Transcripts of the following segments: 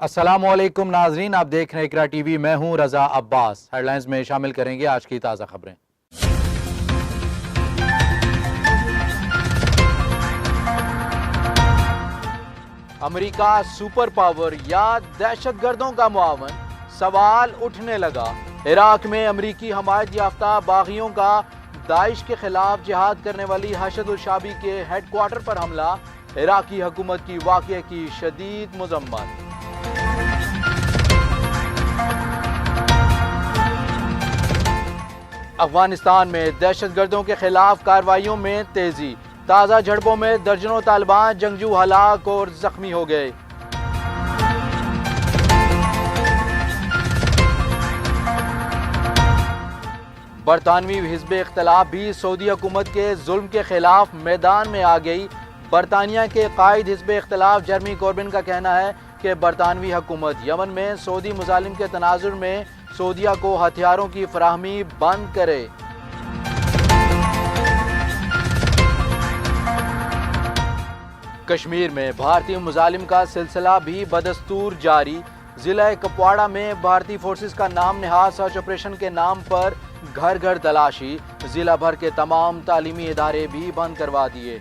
अस्सलामुअलैकुम नाजरीन, आप देख रहे हैं इकरा टीवी। मैं हूं रजा अब्बास। हेडलाइंस में शामिल करेंगे आज की ताज़ा खबरें। अमेरिका सुपर पावर या दहशतगर्दों का मुआवन, सवाल उठने लगा। इराक में अमेरिकी हमायत याफ्ता बागियों का दाइश के खिलाफ जिहाद करने वाली हशद उल शाबी के हेडक्वार्टर पर हमला। इराकी हुकूमत की वाक़ये की शदीद मज़म्मत। अफगानिस्तान में दहशतगर्दों के खिलाफ कार्रवाइयों में तेजी। ताज़ा झड़पों में दर्जनों तालिबान जंगजू हलाक और जख्मी हो गए। बरतानवी हिज़्ब इख्तिलाफ भी सऊदी हुकूमत के जुल्म के खिलाफ मैदान में आ गई। बरतानिया के कायद हिज़्ब इख्तिलाफ जर्मी कॉर्बिन का कहना है कि बरतानवी हुकूमत यमन में सऊदी मुजालिम के तनाजुर में सऊदिया को हथियारों की फराहमी बंद करे। कश्मीर में भारतीय मुजालिम का सिलसिला भी बदस्तूर जारी। जिला कुपवाड़ा में भारतीय फोर्सेस का नाम नेहाद सर्च ऑपरेशन के नाम पर घर घर तलाशी। जिला भर के तमाम तालीमी इदारे भी बंद करवा दिए।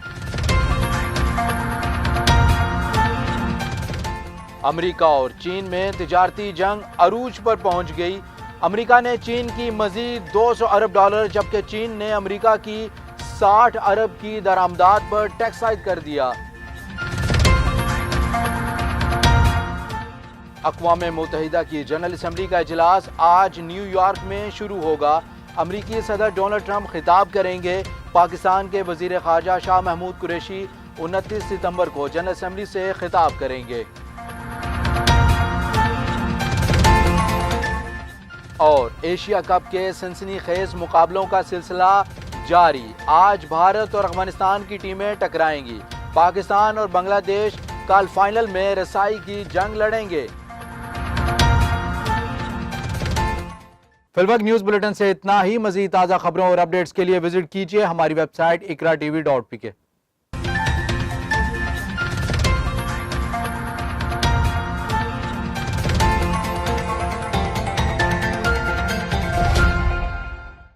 अमेरिका और चीन में तिजारती जंग अरूज पर पहुंच गई। अमेरिका ने चीन की मजीद $200 अरब, जबकि चीन ने अमेरिका की 60 अरब की दरामदात पर टैक्स आयद कर दिया। अक़वाम मुत्तहिदा की जनरल असम्बली का इजलास आज न्यूयॉर्क में शुरू होगा। अमेरिकी सदर डोनाल्ड ट्रंप खिताब करेंगे। पाकिस्तान के वजीर ख़ारजा शाह महमूद कुरैशी 29 सितंबर को जनरल असम्बली से खिताब करेंगे। और एशिया कप के सनसनीखेज मुकाबलों का सिलसिला जारी। आज भारत और अफगानिस्तान की टीमें टकराएंगी। पाकिस्तान और बांग्लादेश कल फाइनल में रसाई की जंग लड़ेंगे। फिलवक्त न्यूज बुलेटिन से इतना ही। मजीद ताज़ा खबरों और अपडेट्स के लिए विजिट कीजिए हमारी वेबसाइट ikra.tv.pk।